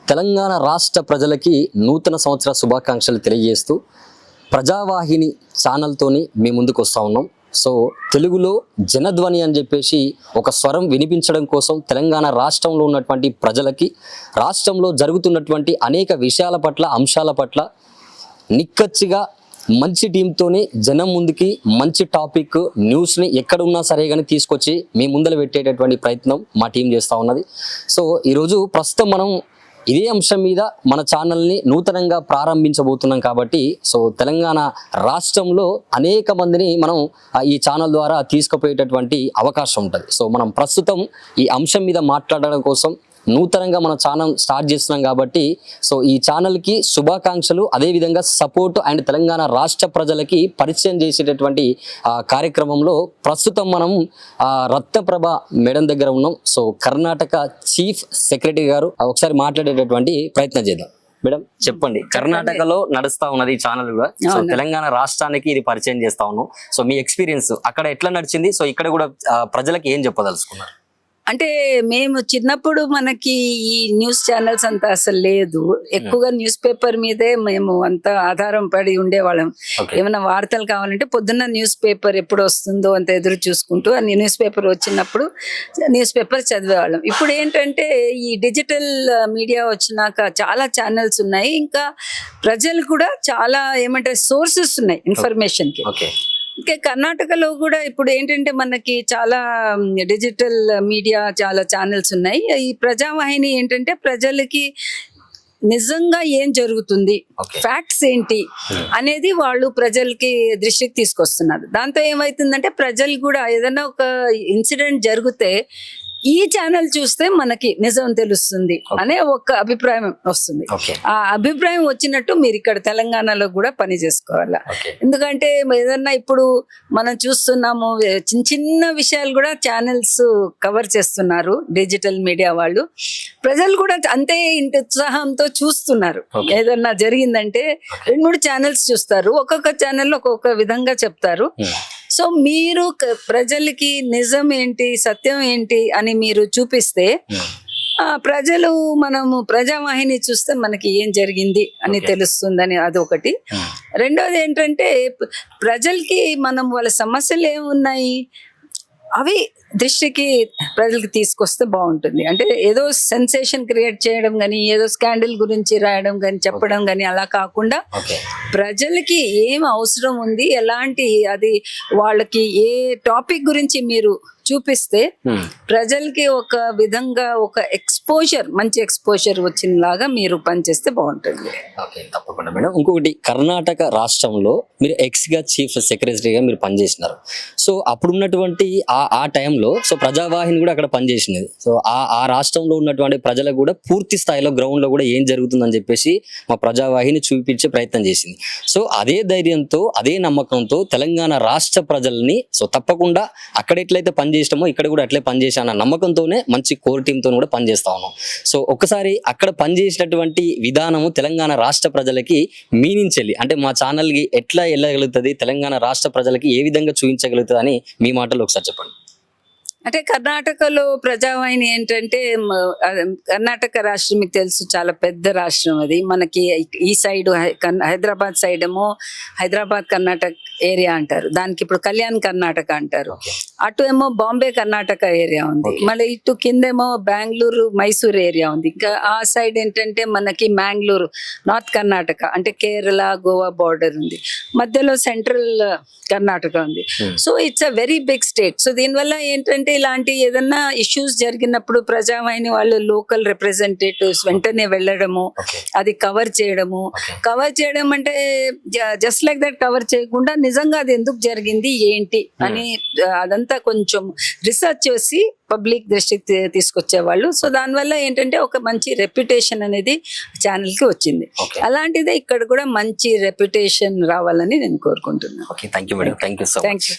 తెలంగాణ రాష్ట్ర ప్రజలకి నూతన సంవత్సర శుభాకాంక్షలు తెలియజేస్తూ ప్రజావాహిని ఛానల్తోని మీ ముందుకు వస్తూ ఉన్నాం. సో తెలుగులో జనధ్వని అని చెప్పేసి ఒక స్వరం వినిపించడం కోసం తెలంగాణ రాష్ట్రంలో ఉన్నటువంటి ప్రజలకి రాష్ట్రంలో జరుగుతున్నటువంటి అనేక విషయాల పట్ల అంశాల పట్ల నిక్కచ్చిగా మంచి టీంతోని జనం ముందుకి మంచి టాపిక్ న్యూస్ని ఎక్కడున్నా సరే కానీ తీసుకొచ్చి మీ ముందర పెట్టేటటువంటి ప్రయత్నం మా టీం చేస్తూ ఉన్నది. సో ఈరోజు ప్రస్తుతం మనం ఇదే అంశం మీద మన ఛానల్ని నూతనంగా ప్రారంభించబోతున్నాం కాబట్టి సో తెలంగాణ రాష్ట్రంలో అనేక మందిని మనం ఈ ఛానల్ ద్వారా తీసుకుపోయేటటువంటి అవకాశం ఉంటుంది. సో మనం ప్రస్తుతం ఈ అంశం మీద మాట్లాడడం కోసం నూతనంగా మన ఛానల్ స్టార్ట్ చేస్తున్నాం కాబట్టి సో ఈ ఛానల్కి శుభాకాంక్షలు, అదేవిధంగా సపోర్ట్ అండ్ తెలంగాణ రాష్ట్ర ప్రజలకి పరిచయం చేసేటటువంటి కార్యక్రమంలో ప్రస్తుతం మనం రత్నప్రభ మేడం దగ్గర ఉన్నాం. సో కర్ణాటక చీఫ్ సెక్రటరీ గారు ఒకసారి మాట్లాడేటటువంటి ప్రయత్నం చేద్దాం. మేడం చెప్పండి, కర్ణాటకలో నడుస్తా ఉన్నది ఈ ఛానల్ కూడా, సో తెలంగాణ రాష్ట్రానికి ఇది పరిచయం చేస్తా ఉన్నాం. సో మీ ఎక్స్పీరియన్స్ అక్కడ ఎట్లా నడిచింది, సో ఇక్కడ కూడా ప్రజలకు ఏం చెప్పదలుచుకున్నారు? అంటే మేము చిన్నప్పుడు మనకి ఈ న్యూస్ ఛానల్స్ అంతా అసలు లేదు, ఎక్కువగా న్యూస్ పేపర్ మీదే మేము అంతా ఆధారం పడి ఉండేవాళ్ళం. ఏమైనా వార్తలు కావాలంటే పొద్దున్న న్యూస్ పేపర్ ఎప్పుడు వస్తుందో అంత ఎదురు చూసుకుంటూ ఆ న్యూస్ పేపర్ వచ్చినప్పుడు న్యూస్ పేపర్ చదివేవాళ్ళం. ఇప్పుడు ఏంటంటే ఈ డిజిటల్ మీడియా వచ్చినాక చాలా ఛానల్స్ ఉన్నాయి, ఇంకా ప్రజలు కూడా చాలా ఏమంటారు సోర్సెస్ ఉన్నాయి ఇన్ఫర్మేషన్కి. ఇంకా కర్ణాటకలో కూడా ఇప్పుడు ఏంటంటే మనకి చాలా డిజిటల్ మీడియా చాలా ఛానల్స్ ఉన్నాయి. ఈ ప్రజావాహిని ఏంటంటే ప్రజలకి నిజంగా ఏం జరుగుతుంది, ఫ్యాక్ట్స్ ఏంటి అనేది వాళ్ళు ప్రజలకి దృష్టికి తీసుకొస్తున్నారు. దాంతో ఏమవుతుందంటే ప్రజలు కూడా ఏదైనా ఒక ఇన్సిడెంట్ జరిగితే ఈ ఛానల్ చూస్తే మనకి నిజం తెలుస్తుంది అనే ఒక అభిప్రాయం వస్తుంది. ఆ అభిప్రాయం వచ్చినట్టు మీరు ఇక్కడ తెలంగాణలో కూడా పని చేసుకోవాలా. ఎందుకంటే ఏదన్నా ఇప్పుడు మనం చూస్తున్నాము చిన్న చిన్న విషయాలు కూడా ఛానల్స్ కవర్ చేస్తున్నారు డిజిటల్ మీడియా వాళ్ళు. ప్రజలు కూడా అంతే ఉత్సాహంతో చూస్తున్నారు. ఏదన్నా జరిగిందంటే 2-3 ఛానల్స్ చూస్తారు, ఒక్కొక్క ఛానల్లో ఒక్కొక్క విధంగా చెప్తారు. సో మీరు ప్రజలకి నిజం ఏంటి సత్యం ఏంటి అని మీరు చూపిస్తే ప్రజలు మనము ప్రజావాహిని చూస్తే మనకి ఏం జరిగింది అని తెలుస్తుందని అదొకటి. రెండోది ఏంటంటే ప్రజలకి మనం వాళ్ళ సమస్యలు ఏమున్నాయి అవి దృష్టికి ప్రజలకి తీసుకొస్తే బాగుంటుంది. అంటే ఏదో సెన్సేషన్ క్రియేట్ చేయడం కానీ ఏదో స్కాండల్ గురించి రాయడం కానీ చెప్పడం కానీ అలా కాకుండా ప్రజలకి ఏం అవసరం ఉంది, ఎలాంటి అది వాళ్ళకి ఏ టాపిక్ గురించి మీరు చూపిస్తే ప్రజలకి ఒక విధంగా ఒక ఎక్స్పోజర్ మంచి ఎక్స్పోజర్ వచ్చినలాగా మీరు పనిచేస్తే బాగుంటుంది. తప్పకుండా మేడం. ఇంకొకటి, కర్ణాటక రాష్ట్రంలో మీరు ఎక్స్గా చీఫ్ సెక్రటరీగా మీరు పనిచేసినారు. సో అప్పుడు ఉన్నటువంటి ఆ టైంలో సో ప్రజావాహిని కూడా అక్కడ పనిచేసినది. సో ఆ రాష్ట్రంలో ఉన్నటువంటి ప్రజలకు కూడా పూర్తి స్థాయిలో గ్రౌండ్లో కూడా ఏం జరుగుతుందని చెప్పేసి మా ప్రజావాహిని చూపించే ప్రయత్నం చేసింది. సో అదే ధైర్యంతో అదే నమ్మకంతో తెలంగాణ రాష్ట్ర ప్రజల్ని సో తప్పకుండా అక్కడ ఎట్లయితే పనిచేస్తామో ఇక్కడ కూడా అట్లే పనిచేసాను అన్న నమ్మకంతోనే మంచి కోర్ టీంతో కూడా పనిచేస్తా ఉన్నాం. సో ఒక్కసారి అక్కడ పనిచేసినటువంటి విధానము తెలంగాణ రాష్ట్ర ప్రజలకి మీనించెల్లి అంటే మా ఛానల్కి ఎట్లా వెళ్ళగలుగుతుంది, తెలంగాణ రాష్ట్ర ప్రజలకి ఏ విధంగా చూపించగలుగుతుంది అని మీ మాటలు ఒకసారి చెప్పండి. అంటే కర్ణాటకలో ప్రజావాహిని ఏంటంటే కర్ణాటక రాష్ట్రం మీకు తెలుసు చాలా పెద్ద రాష్ట్రం. అది మనకి ఈ సైడ్ హైదరాబాద్ సైడ్ ఏమో హైదరాబాద్ కర్ణాటక ఏరియా అంటారు, దానికి ఇప్పుడు కళ్యాణ్ కర్ణాటక అంటారు. అటు ఏమో బాంబే కర్ణాటక ఏరియా ఉంది, మళ్ళీ ఇటు కిందేమో బెంగళూరు మైసూర్ ఏరియా ఉంది. ఇంకా ఆ సైడ్ ఏంటంటే మనకి మ్యాంగ్లూరు నార్త్ కర్ణాటక అంటే కేరళ గోవా బార్డర్ ఉంది, మధ్యలో సెంట్రల్ కర్ణాటక ఉంది. So it's a very big state. So దీనివల్ల ఏంటంటే ఇలాంటి ఏదన్నా ఇష్యూస్ జరిగినప్పుడు ప్రజావాహిని వాళ్ళు లోకల్ రిప్రజెంటేటివ్స్ వెంటనే వెళ్ళడము, అది కవర్ చేయడం అంటే జస్ట్ లైక్ దట్ కవర్ చేయకుండా నిజంగా అది ఎందుకు జరిగింది ఏంటి అని అదంతా కొంచెం రీసెర్చ్ చేసి పబ్లిక్ దృష్టికి తీసుకొచ్చేవాళ్ళు. సో దానివల్ల ఏంటంటే ఒక మంచి రెప్యుటేషన్ అనేది ఛానల్కి వచ్చింది. అలాంటిదే ఇక్కడ కూడా మంచి రెప్యుటేషన్ రావాలని నేను కోరుకుంటున్నాను. Thank you madam. Thank you so much.